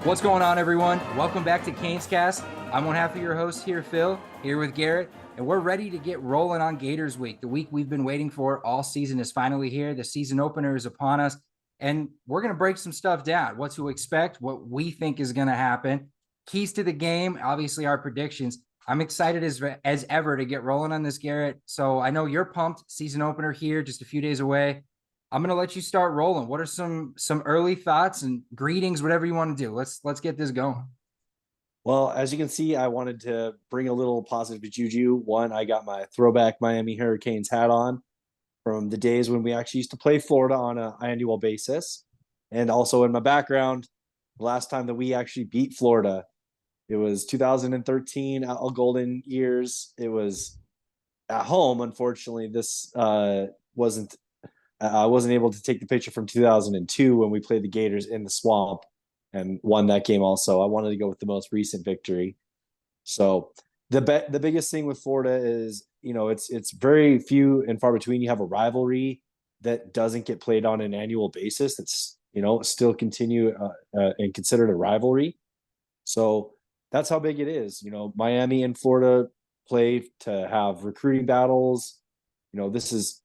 What's going on, everyone? Welcome back to CanesCast. I'm one half of your host here, Phil, here with Garrett, and we're ready to get rolling on Gators Week. The week we've been waiting for all season is finally here. The season opener is upon us, and we're going to break some stuff down, what to expect, what we think is going to happen, keys to the game, obviously our predictions. I'm excited as ever to get rolling on this, Garrett. So I know you're pumped. Season opener here, just a few days away. I'm going to let you start rolling. What are some early thoughts and greetings, whatever you want to do? Let's get this going. Well, as you can see, I wanted to bring a little positive juju. One, I got my throwback Miami Hurricanes hat on from the days when we actually used to play Florida on an annual basis. And also in my background, the last time that we actually beat Florida, it was 2013 Al Golden years. It was at home. Unfortunately, this wasn't I wasn't able to take the picture from 2002 when we played the Gators in the swamp and won that game also. I wanted to go with the most recent victory. So the biggest thing with Florida is, it's very few and far between. You have a rivalry that doesn't get played on an annual basis. That's, still continue and considered a rivalry. So that's how big it is. Miami and Florida play to have recruiting battles. This is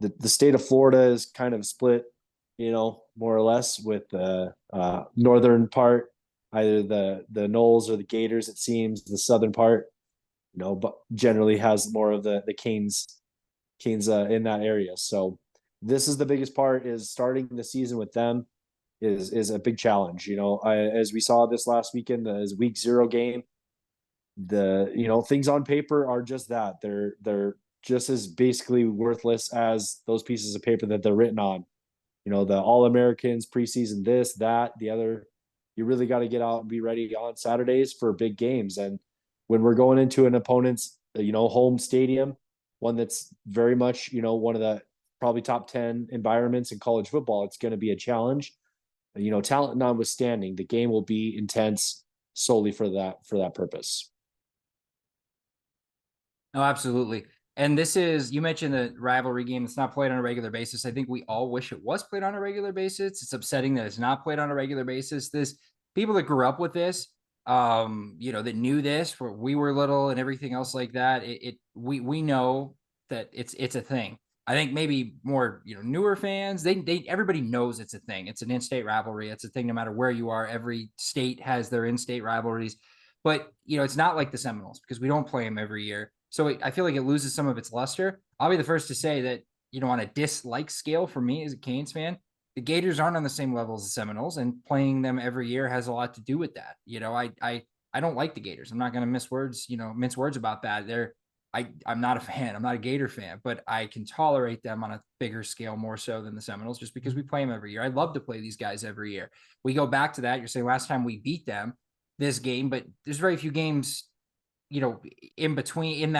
the state of Florida is kind of split, more or less, with the northern part, either the Noles or the Gators. It seems the southern part, but generally has more of the Canes in that area. So this is the biggest part, is starting the season with them is a big challenge. As we saw this last weekend, as week 0 game, things on paper are just that. They're just as basically worthless as those pieces of paper that they're written on. The All-Americans, preseason, this, that, the other. You really got to get out and be ready on Saturdays for big games. And when we're going into an opponent's, home stadium, one that's very much, one of the probably top 10 environments in college football, it's going to be a challenge. Talent notwithstanding, the game will be intense solely for that purpose. Oh, absolutely. And this is, you mentioned the rivalry game. It's not played on a regular basis. I think we all wish it was played on a regular basis. It's upsetting that it's not played on a regular basis. This people that grew up with this, that knew this when we were little and everything else like that. We know that it's a thing. I think maybe more, newer fans, they everybody knows it's a thing. It's an in-state rivalry. It's a thing no matter where you are. Every state has their in-state rivalries. But, it's not like the Seminoles because we don't play them every year. So I feel like it loses some of its luster. I'll be the first to say that, on a dislike scale for me as a Canes fan, the Gators aren't on the same level as the Seminoles, and playing them every year has a lot to do with that. I don't like the Gators. I'm not going to mince words about that. I'm not a fan. I'm not a Gator fan, but I can tolerate them on a bigger scale more so than the Seminoles just because we play them every year. I love to play these guys every year. We go back to that. You're saying last time we beat them this game, but there's very few games in between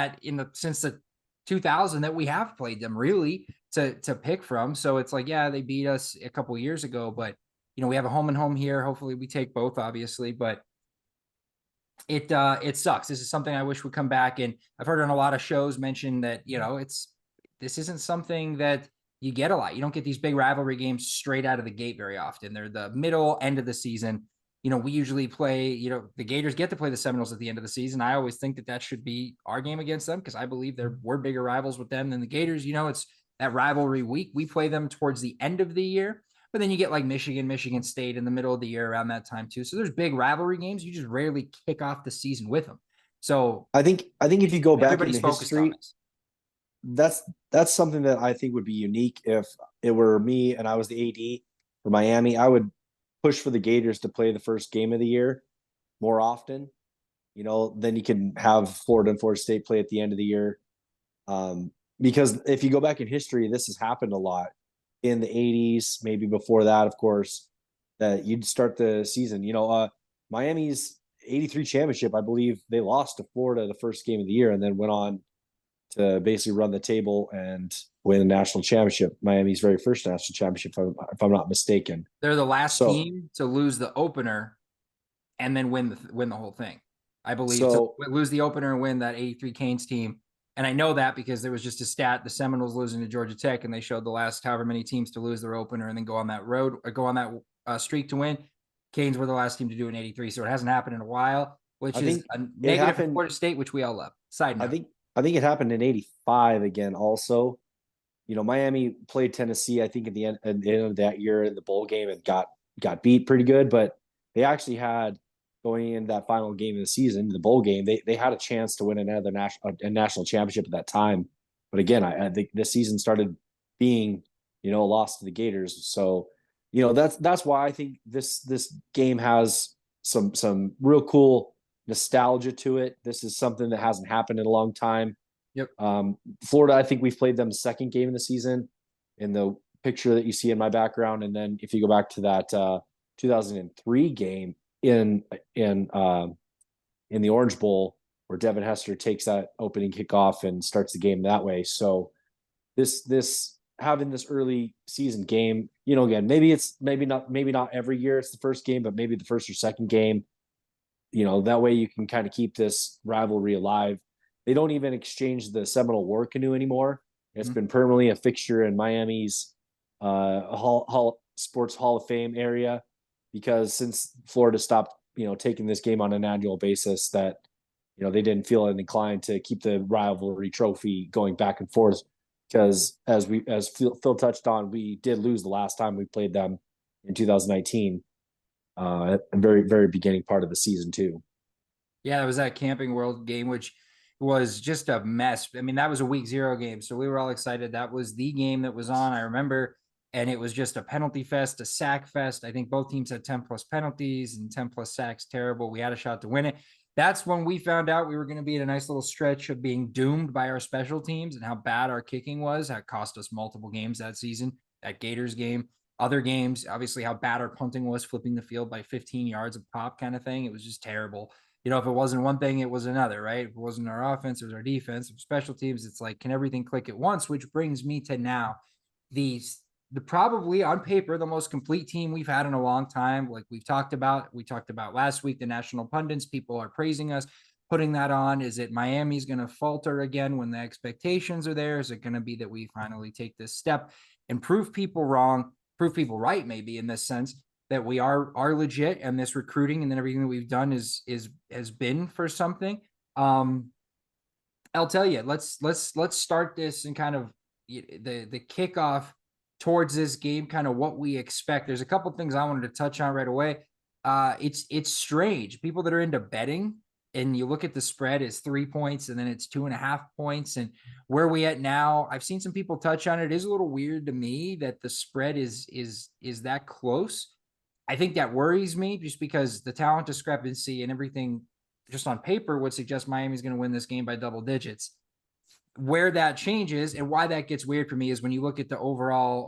since the 2000 that we have played them really to pick from. So it's like, yeah, they beat us a couple years ago, but we have a home and home here. Hopefully we take both, obviously, but it sucks. This is something I wish would come back. And I've heard on a lot of shows mention that, this isn't something that you get a lot. You don't get these big rivalry games straight out of the gate very often. They're the middle end of the season. We usually play, the Gators get to play the Seminoles at the end of the season. I always think that should be our game against them because I believe we're bigger rivals with them than the Gators. It's that rivalry week. We play them towards the end of the year, but then you get like Michigan State in the middle of the year around that time too. So there's big rivalry games. You just rarely kick off the season with them. So I think if you go back into history, that's something that I think would be unique. If it were me and I was the AD for Miami, I would push for the Gators to play the first game of the year more often. Then you can have Florida and Florida State play at the end of the year. Because if you go back in history, this has happened a lot in the 80s, maybe before that, of course, that you'd start the season. Miami's 83 championship, I believe they lost to Florida the first game of the year and then went on to basically run the table and win the national championship. Miami's very first national championship, if I'm not mistaken. They're the last team to lose the opener and then win the whole thing. I believe to lose the opener and win that 83 Canes team. And I know that because there was just a stat, the Seminoles losing to Georgia Tech, and they showed the last however many teams to lose their opener and then go on that road or go on that streak to win. Canes were the last team to do an 83, so it hasn't happened in a while, which I is think a it negative for happened. Florida State, which we all love. Side I note. think I think it happened in '85 again. Also, Miami played Tennessee. I think at the end of that year in the bowl game and got beat pretty good. But they actually had going into that final game of the season, the bowl game. They had a chance to win another national championship at that time. But again, I think this season started being a loss to the Gators. So that's why I think this game has some real cool nostalgia to it. This is something that hasn't happened in a long time. Yep. Florida, I think we've played them the second game of the season in the picture that you see in my background. And then if you go back to that 2003 game in the Orange Bowl, where Devin Hester takes that opening kickoff and starts the game that way. So this having this early season game, again, maybe not every year it's the first game, but maybe the first or second game. That way you can kind of keep this rivalry alive. They don't even exchange the Seminole War Canoe anymore. It's been permanently a fixture in Miami's Sports Hall of Fame area, because since Florida stopped, taking this game on an annual basis, that they didn't feel inclined to keep the rivalry trophy going back and forth. Because as Phil touched on, we did lose the last time we played them in 2019, at the very very beginning part of the season too. Yeah, it was that Camping World game, which was just a mess. I mean, that was a week 0 game, so we were all excited. That was the game that was on, I remember, and it was just a penalty fest, a sack fest. I think both teams had 10 plus penalties and 10 plus sacks. Terrible. We had a shot to win it. That's when we found out we were going to be in a nice little stretch of being doomed by our special teams and how bad our kicking was. That cost us multiple games that season. That Gators game, other games, obviously how bad our punting was, flipping the field by 15 yards of pop kind of thing. It was just terrible. If it wasn't one thing, it was another, right? If it wasn't our offense, it was our defense. Special teams, it's like, can everything click at once? Which brings me to now the probably on paper the most complete team we've had in a long time. Like we talked about last week, the national pundits, people are praising us, putting that on. Is it Miami's going to falter again when the expectations are there? Is it going to be that we finally take this step and prove people wrong, prove people right, maybe in this sense, that we are legit, and this recruiting and then everything that we've done has been for something. I'll tell you, let's start this and kind of the kickoff towards this game, kind of what we expect. There's a couple things I wanted to touch on right away. It's strange. People that are into betting, and you look at the spread, it's 3 points and then it's 2.5 points. And where we at now, I've seen some people touch on it. It is a little weird to me that the spread is that close. I think that worries me just because the talent discrepancy and everything just on paper would suggest Miami's going to win this game by double digits. Where that changes and why that gets weird for me is when you look at the overall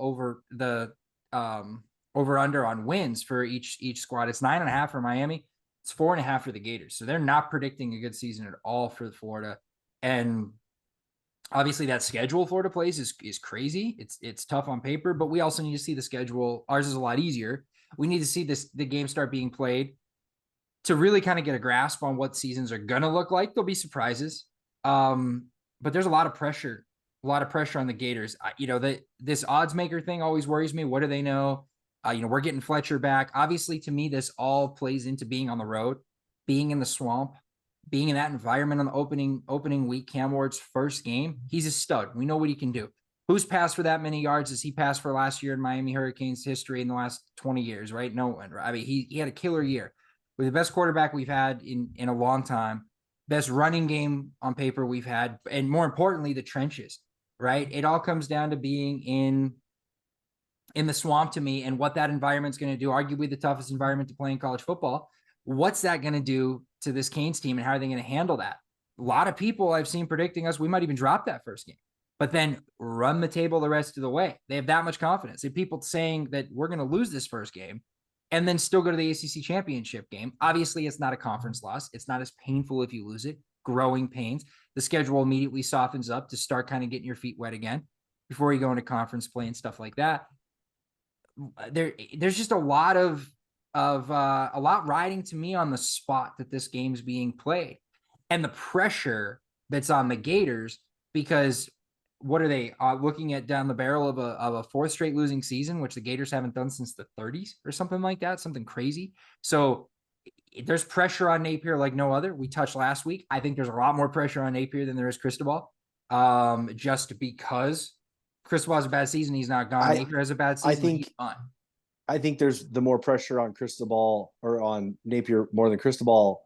over under on wins for each squad. It's 9.5 for Miami. It's 4.5 for the Gators. So they're not predicting a good season at all for Florida. And obviously that schedule Florida plays is crazy. It's tough on paper, but we also need to see the schedule. Ours is a lot easier. We need to see the game start being played to really kind of get a grasp on what seasons are going to look like. There'll be surprises. But there's a lot of pressure on the Gators. This odds maker thing always worries me. What do they know? We're getting Fletcher back. Obviously, to me, this all plays into being on the road, being in the swamp, being in that environment on the opening week. Cam Ward's first game, he's a stud. We know what he can do. Who's passed for that many yards as he passed for last year in Miami Hurricanes history in the last 20 years, right? No one. I mean, he had a killer year. With the best quarterback we've had in a long time, best running game on paper we've had, and more importantly, the trenches, right? It all comes down to being in the swamp to me, and what that environment's going to do. Arguably the toughest environment to play in college football. What's that going to do to this Canes team, and how are they going to handle that? A lot of people I've seen predicting us, we might even drop that first game, but then run the table the rest of the way. They have that much confidence. They have people saying that we're going to lose this first game and then still go to the ACC championship game. Obviously, it's not a conference loss. It's not as painful if you lose it. Growing pains. The schedule immediately softens up to start kind of getting your feet wet again before you go into conference play and stuff like that. There's just a lot riding to me on the spot that this game's being played, and the pressure that's on the Gators, because what are they looking at down the barrel of a fourth straight losing season, which the Gators haven't done since the 30s or something like that, something crazy. So there's pressure on Napier like no other. We touched last week. I think there's a lot more pressure on Napier than there is Cristobal, just because Cristobal has a bad season. He's not gone. I Napier has a bad I season. He's think gone. I think there's the more pressure on Cristobal or on Napier more than Cristobal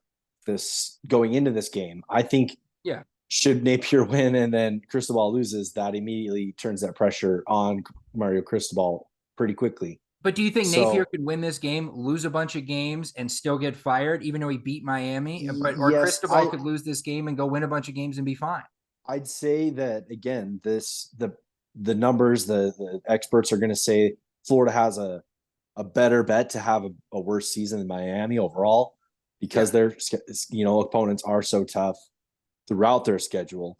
this going into this game. I think Yeah. should Napier win and then Cristobal loses, that immediately turns that pressure on Mario Cristobal pretty quickly. But do you think Napier So could win this game, lose a bunch of games, and still get fired, even though he beat Miami? But or yes, Cristobal could lose this game and go win a bunch of games and be fine. I'd say that again, the numbers, the experts are going to say Florida has a better bet to have a worse season than Miami overall because their opponents are so tough throughout their schedule.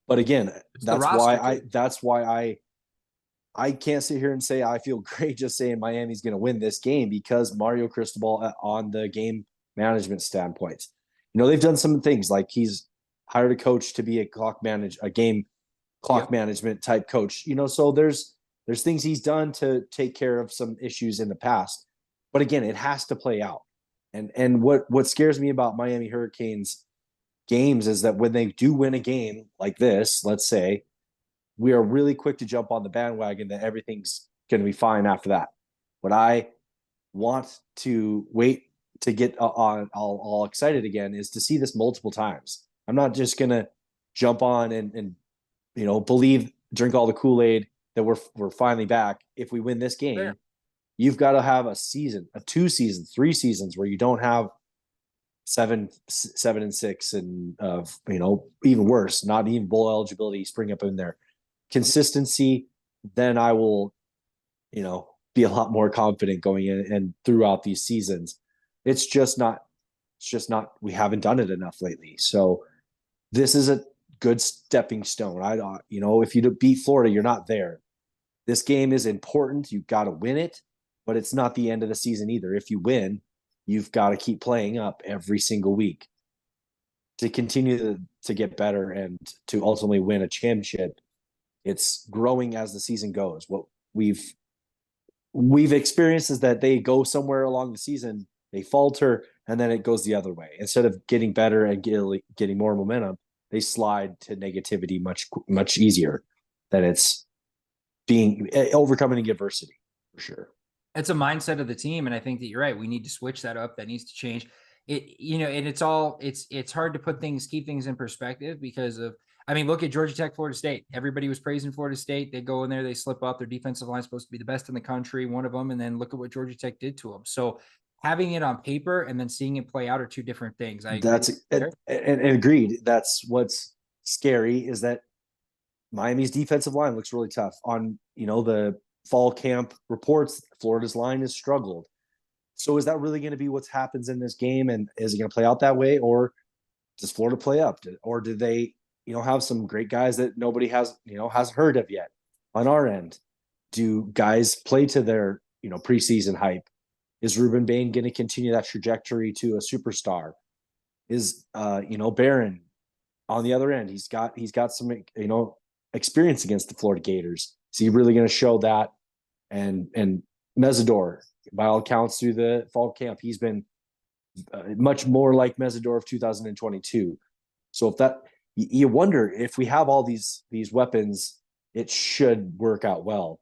But again, It's the roster. that's why I can't sit here and say I feel great just saying Miami's going to win this game because Mario Cristobal on the game management standpoint. They've done some things like he's hired a coach to be a game clock management type coach. So there's things he's done to take care of some issues in the past. But again, it has to play out. And what scares me about Miami Hurricanes games is that when they do win a game like this, let's say, we are really quick to jump on the bandwagon that everything's going to be fine after that. What I want to wait to get all excited again is to see this multiple times. I'm not just going to jump on and believe, drink all the Kool-Aid that we're finally back. If we win this game, you've got to have a season, 2 seasons, 3 seasons where you don't have 7-6 and even worse, not even bowl eligibility spring up in there. Consistency, then I will, be a lot more confident going in and throughout these seasons. It's just not, we haven't done it enough lately. So this is a good stepping stone. If you beat Florida, you're not there. This game is important. You've got to win it, but it's not the end of the season either. If you win, you've got to keep playing up every single week to continue to get better and to ultimately win a championship. It's growing as the season goes. What we've experienced is that they go somewhere along the season, they falter, and then it goes the other way. Instead of getting better and getting more momentum, they slide to negativity much easier than it's being overcoming adversity for sure. It's a mindset of the team, and I think that you're right. We need to switch that up. That needs to change. And it's hard to keep things in perspective because of, look at Georgia Tech, Florida State. Everybody was praising Florida State. They go in there, they slip up. Their defensive line is supposed to be the best in the country, one of them, and then look at what Georgia Tech did to them. So having it on paper and then seeing it play out are two different things. And agreed. That's what's scary is that Miami's defensive line looks really tough. On the fall camp reports, Florida's line has struggled. So is that really going to be what happens in this game? And is it going to play out that way? Or does Florida play up? Or do they, have some great guys that nobody has heard of yet on our end? Do guys play to their, preseason hype? Is Ruben Bain going to continue that trajectory to a superstar? Is, Barron on the other end? He's got some, experience against the Florida Gators. Is he really going to show that? And Mesidor, by all accounts, through the fall camp, he's been much more like Mesidor of 2022. So if that, you wonder if we have all these weapons, it should work out well.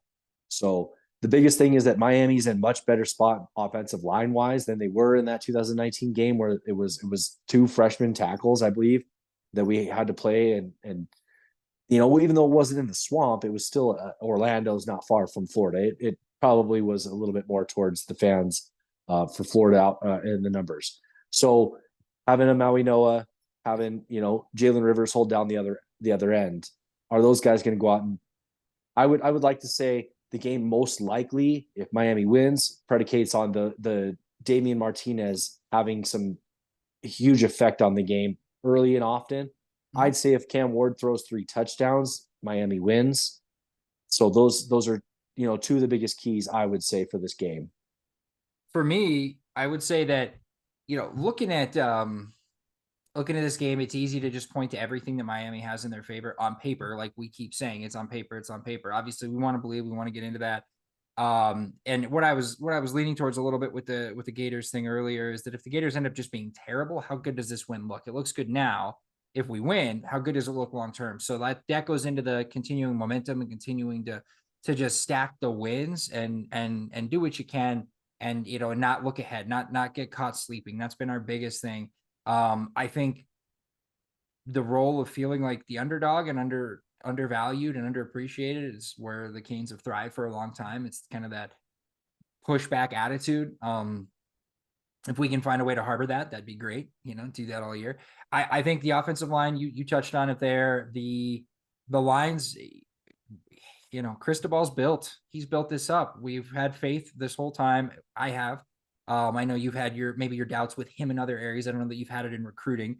So the biggest thing is that Miami's in much better spot offensive line wise than they were in that 2019 game where it was 2 freshman tackles, I believe, that we had to play. And even though it wasn't in the swamp, it was still Orlando's not far from Florida. It probably was a little bit more towards the fans for Florida out in the numbers. So having a Maui Noah, having Jalen Rivers hold down the other end, are those guys going to go out? And I would like to say the game most likely, if Miami wins, predicates on the Damian Martinez having some huge effect on the game early and often. Mm-hmm. I'd say if Cam Ward throws 3 touchdowns, Miami wins. So those are 2 of the biggest keys I would say for this game. For me, I would say that looking at looking at this game, it's easy to just point to everything that Miami has in their favor on paper. Like we keep saying, it's on paper, it's on paper. Obviously, we want to believe, we want to get into that. And what I was leaning towards a little bit with the Gators thing earlier is that if the Gators end up just being terrible, how good does this win look? It looks good now. If we win, how good does it look long term? So that goes into the continuing momentum and continuing to just stack the wins and do what you can, and not look ahead, not get caught sleeping. That's been our biggest thing. I think the role of feeling like the underdog and undervalued and underappreciated is where the Canes have thrived for a long time. It's kind of that pushback attitude. If we can find a way to harbor that, that'd be great. Do that all year. I think the offensive line, you touched on it there. The lines, Cristobal's built. He's built this up. We've had faith this whole time. I have. I know you've had maybe your doubts with him in other areas. I don't know that you've had it in recruiting,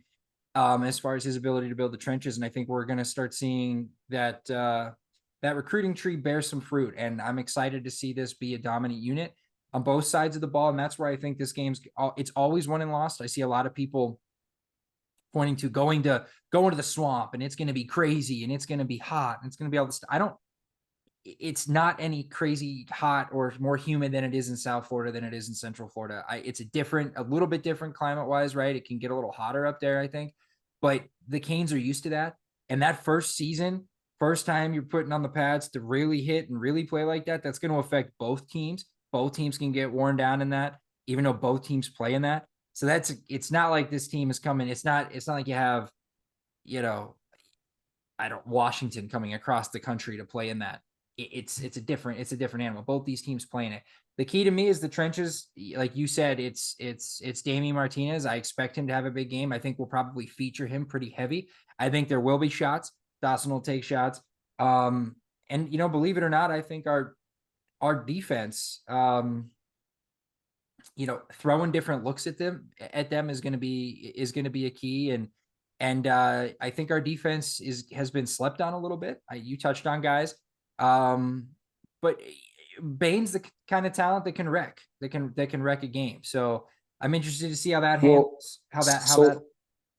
as far as his ability to build the trenches. And I think we're going to start seeing that that recruiting tree bear some fruit. And I'm excited to see this be a dominant unit on both sides of the ball. And that's where I think this it's always won and lost. I see a lot of people pointing to going to the swamp, and it's going to be crazy, and it's going to be hot, and it's going to be all this. It's not any crazy hot or more humid than it is in South Florida than it is in Central Florida. It's a little bit different climate wise, right? It can get a little hotter up there, I think, but the Canes are used to that. And that first time you're putting on the pads to really hit and really play like that, that's going to affect both teams. Both teams can get worn down in that, even though both teams play in that. So it's not like this team is coming. It's not like you have, Washington coming across the country to play in that. It's a different animal. Both these teams playing it. The key to me is the trenches. Like you said, it's Damian Martinez. I expect him to have a big game. I think we'll probably feature him pretty heavy. I think there will be shots. Dawson will take shots. And believe it or not, I think our defense, throwing different looks at them is going to be a key. And I think our defense has been slept on a little bit. You touched on guys. But Bain's the kind of talent that can wreck a game. So I'm interested to see how that handles,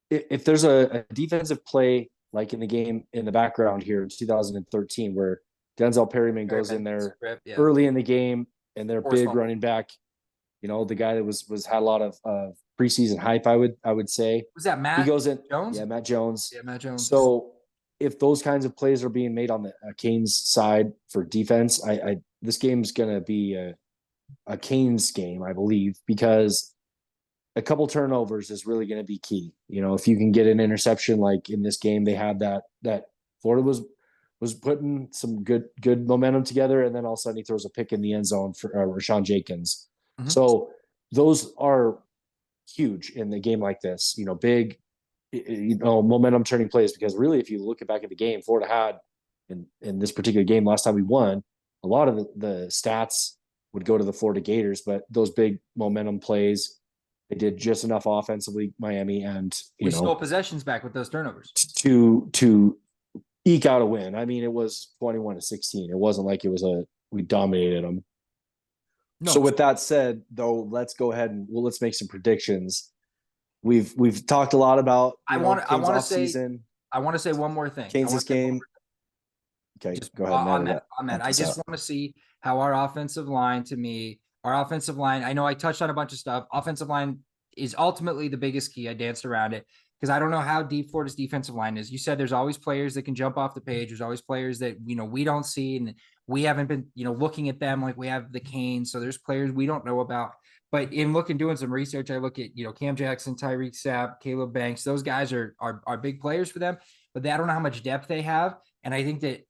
if there's a defensive play like in the game in the background here in 2013 where Denzel Perryman goes in there early in the game, and their big running back, the guy that was had a lot of preseason hype, I would say. Was that Matt? He goes in. Jones? Yeah, Matt Jones. Yeah, Matt Jones. So if those kinds of plays are being made on the Canes side for defense, this game's going to be a Canes game, I believe, because a couple turnovers is really going to be key. If you can get an interception, like in this game, they had that Florida was putting some good momentum together, and then all of a sudden he throws a pick in the end zone for Rashawn Jenkins. Mm-hmm. So those are huge in the game like this. Big, momentum turning plays, because really, if you look back at the game, Florida had in this particular game last time we won, a lot of the stats would go to the Florida Gators, but those big momentum plays, they did just enough offensively, Miami, and we stole possessions back with those turnovers to eke out a win. I mean, it was 21-16. It wasn't like we dominated them. No. So with that said, though, let's go ahead and let's make some predictions. We've talked a lot about I want to say one more thing. Canes' game. Okay, go ahead. On that. I just want to see how our offensive line, I know I touched on a bunch of stuff. Offensive line is ultimately the biggest key. I danced around it because I don't know how deep Florida's defensive line is. You said there's always players that can jump off the page. There's always players that, we don't see, and we haven't been, looking at them like we have the Canes. So there's players we don't know about. But in doing some research, I look at, Cam Jackson, Tyreek Sapp, Caleb Banks. Those guys are big players for them, but I don't know how much depth they have. And I think that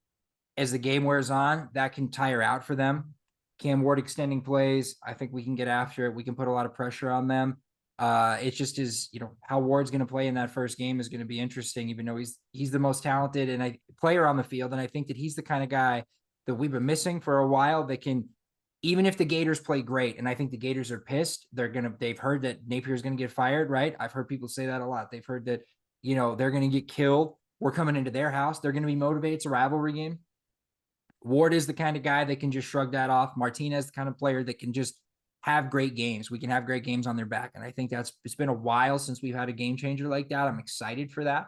as the game wears on, that can tire out for them. Cam Ward extending plays, I think we can get after it. We can put a lot of pressure on them. It just is, how Ward's going to play in that first game is going to be interesting, even though he's the most talented and player on the field. And I think that he's the kind of guy that we've been missing for a while that can, even if the Gators play great, and I think the Gators are pissed, they've heard that Napier's going to get fired, right? I've heard people say that a lot. They've heard that, they're going to get killed. We're coming into their house. They're going to be motivated. It's a rivalry game. Ward is the kind of guy that can just shrug that off. Martinez, the kind of player that can just have great games. We can have great games on their back. And I think it's been a while since we've had a game changer like that. I'm excited for that.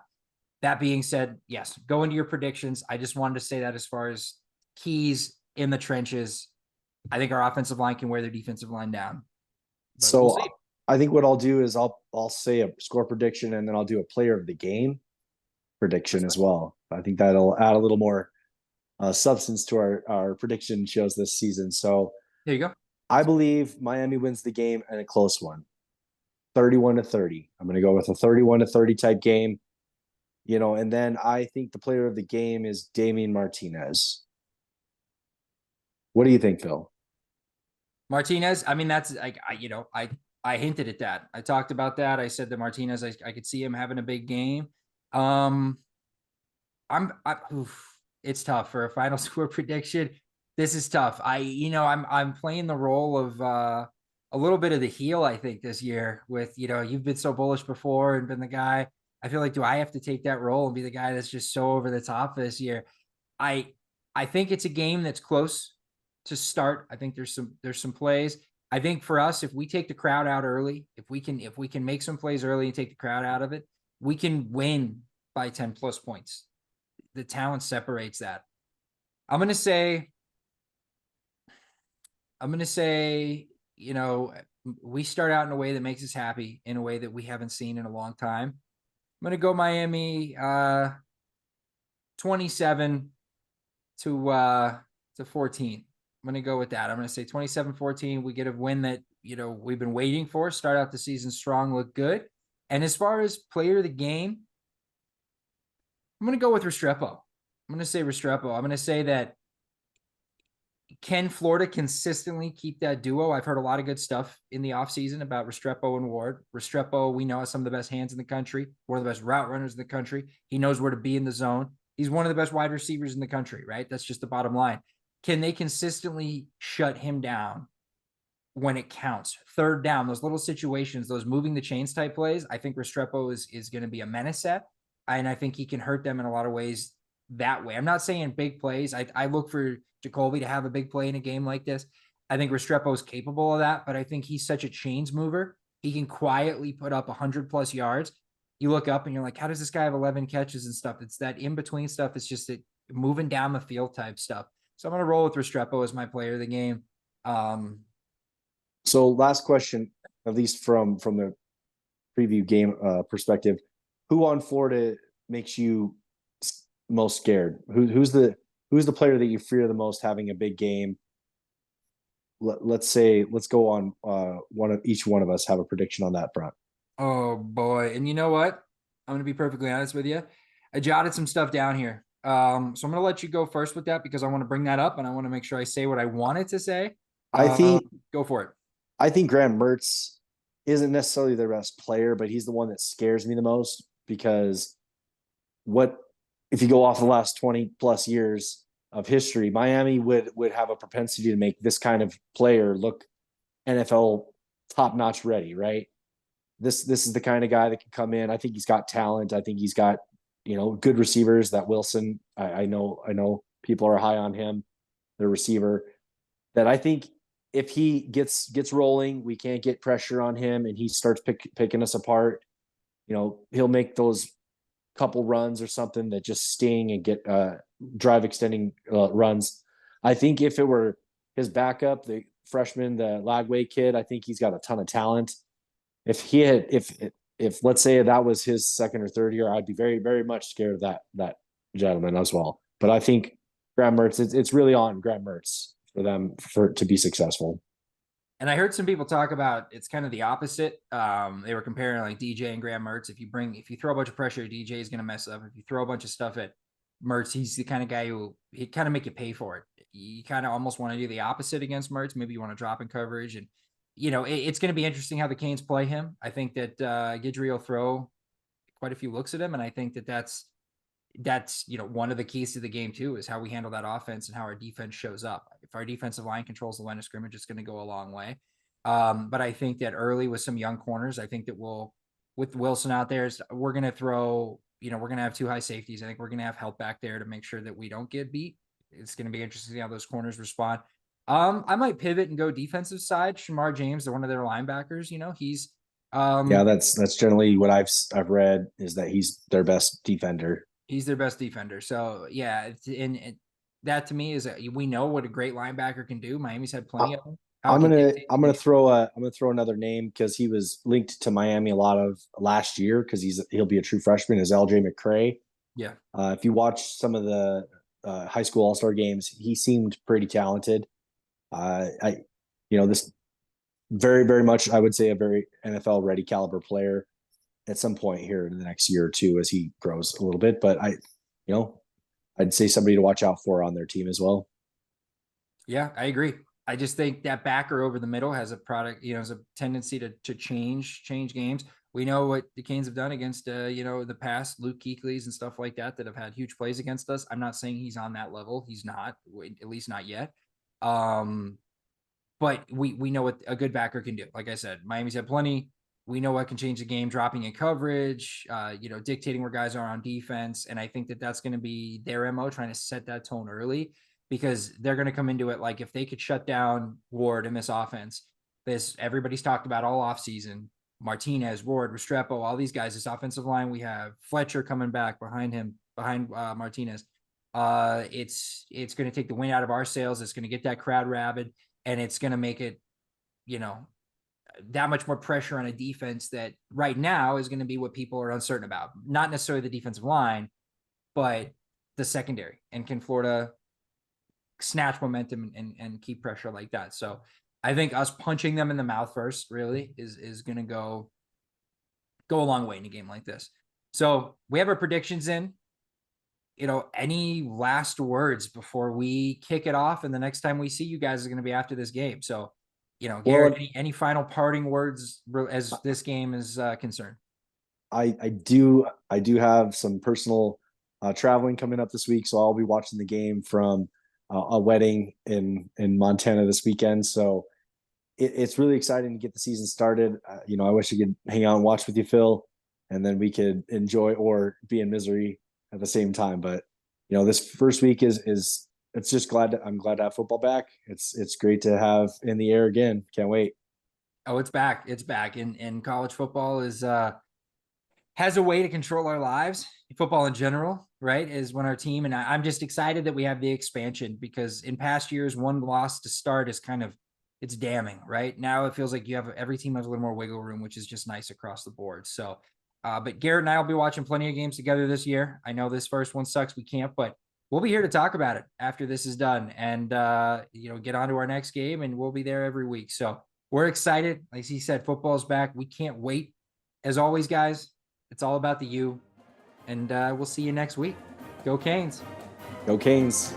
That being said, yes, go into your predictions. I just wanted to say that as far as keys in the trenches, I think our offensive line can wear their defensive line down. But So we'll see. I think what I'll do is I'll say a score prediction and then I'll do a player of the game prediction as well. I think that'll add a little more substance to our prediction shows this season. So There you go. I believe Miami wins the game and a close one, 31-30. I'm going to go with a 31-30 type game, and then I think the player of the game is Damian Martinez. What do you think, Phil? Martinez, I mean, that's like, I hinted at that. I talked about that. I said that Martinez, I could see him having a big game. It's tough for a final score prediction. This is tough. I'm playing the role of a little bit of the heel, I think, this year with, you've been so bullish before and been the guy. I feel like, do I have to take that role and be the guy that's just so over the top this year? I think it's a game that's close to start. I think there's some plays. I think for us, if we take the crowd out early, if we can make some plays early and take the crowd out of it, we can win by 10 plus points. The talent separates that. I'm going to say, we start out in a way that makes us happy, in a way that we haven't seen in a long time. I'm going to go Miami 27 to 14. I'm going to go with that. I'm going to say 27-14. We get a win that, we've been waiting for. Start out the season strong, look good. And as far as player of the game, I'm going to go with Restrepo. I'm going to say Restrepo. I'm going to say that, can Florida consistently keep that duo? I've heard a lot of good stuff in the offseason about Restrepo and Ward. Restrepo, we know, has some of the best hands in the country, one of the best route runners in the country. He knows where to be in the zone. He's one of the best wide receivers in the country, right? That's just the bottom line. Can they consistently shut him down when it counts? Third down, those little situations, those moving the chains type plays, I think Restrepo is going to be a menace at, and I think he can hurt them in a lot of ways that way. I'm not saying big plays. I look for Jacoby to have a big play in a game like this. I think Restrepo is capable of that, but I think he's such a chains mover. He can quietly put up 100+ yards. You look up and you're like, how does this guy have 11 catches and stuff? It's that in between stuff. It's just that moving down the field type stuff. So I'm going to roll with Restrepo as my player of the game. So last question, at least from the preview game perspective, who on Florida makes you most scared? Who's the player that you fear the most having a big game? Let's go on each one of us have a prediction on that front. Oh boy. And you know what? I'm going to be perfectly honest with you. I jotted some stuff down here. So I'm going to let you go first with that because I want to bring that up and I want to make sure I say what I wanted to say. I think go for it. I think Graham Mertz isn't necessarily the best player, but he's the one that scares me the most because if you go off the last 20+ years of history, Miami would have a propensity to make this kind of player look NFL top-notch ready, right? This is the kind of guy that can come in. I think he's got talent. I think he's got, good receivers. That Wilson, I know people are high on him, the receiver, that I think if he gets rolling, we can't get pressure on him and he starts picking us apart. He'll make those couple runs or something that just sting and get drive extending runs. I think if it were his backup, the freshman, the Lagway kid, I think he's got a ton of talent. If let's say that was his second or third year, I'd be very, very much scared of that gentleman as well. But I think Graham Mertz, it's really on Graham Mertz for them to be successful. And I heard some people talk about it's kind of the opposite. They were comparing like DJ and Graham Mertz. If you throw a bunch of pressure, DJ is going to mess up. If you throw a bunch of stuff at Mertz, he's the kind of guy who he kind of make you pay for it. You kind of almost want to do the opposite against Mertz. Maybe you want to drop in coverage, and it's going to be interesting how the Canes play him. I think that Guidry will throw quite a few looks at him, and I think that's one of the keys to the game too is how we handle that offense and how our defense shows up. If our defensive line controls the line of scrimmage, it's going to go a long way. But I think that early with some young corners, I think that with Wilson out there, we're going to throw, we're going to have 2 high safeties. I think we're going to have help back there to make sure that we don't get beat. It's going to be interesting to see how those corners respond. I might pivot and go defensive side. Shamar James, they're one of their linebackers. He's Yeah, that's generally what I've read, is that he's their best defender. he's their best defender. So yeah, and that to me is we know what a great linebacker can do. Miami's had plenty of them. How I'm can gonna dictate I'm the gonna game. throw another name, because he was linked to Miami a lot of last year, because he'll be a true freshman, is LJ McCray. Yeah, If you watch some of the high school All Star games, he seemed pretty talented. I this very, very much, I would say, a very NFL ready caliber player at some point here in the next year or two as he grows a little bit. But I'd say somebody to watch out for on their team as well. yeah, I agree. I just think that backer over the middle has a product, has a tendency to change games. We know what the Canes have done against, the past Luke Kuechly's and stuff like that have had huge plays against us. I'm not saying he's on that level. He's not, at least not yet. But we know what a good backer can do. Like I said, Miami's had plenty. We know what can change the game, dropping in coverage, dictating where guys are on defense. And I think that that's going to be their MO, trying to set that tone early, because they're going to come into it like, if they could shut down Ward in this offense, everybody's talked about all offseason. Martinez, Ward, Restrepo, all these guys, this offensive line, we have Fletcher coming back behind Martinez. It's going to take the wind out of our sails. It's going to get that crowd rabid, and it's going to make it, that much more pressure on a defense that right now is going to be what people are uncertain about. Not necessarily the defensive line, but the secondary. And can Florida snatch momentum and keep pressure like that? So I think us punching them in the mouth first really is going to go a long way in a game like this. So we have our predictions in. Any last words before we kick it off? And the next time we see you guys is going to be after this game. So, Garrett, any final parting words as this game is concerned? I do have some personal traveling coming up this week, so I'll be watching the game from a wedding in Montana this weekend. So it's really exciting to get the season started. I wish I could hang out and watch with you, Phil, and then we could enjoy or be in misery at the same time. But this first week is it's just I'm glad to have football back. It's great to have in the air again. Can't wait. Oh, it's back. It's back. And college football has a way to control our lives. Football in general, right, is when our team, and I'm just excited that we have the expansion, because in past years, one loss to start is it's damning, right? Now it feels like every team has a little more wiggle room, which is just nice across the board. So, but Garrett and I will be watching plenty of games together this year. I know this first one sucks. We can't, but we'll be here to talk about it after this is done, and get on to our next game, and we'll be there every week. So we're excited. Like he said, football's back. We can't wait. As always, guys, it's all about the U, and we'll see you next week. Go Canes. Go Canes.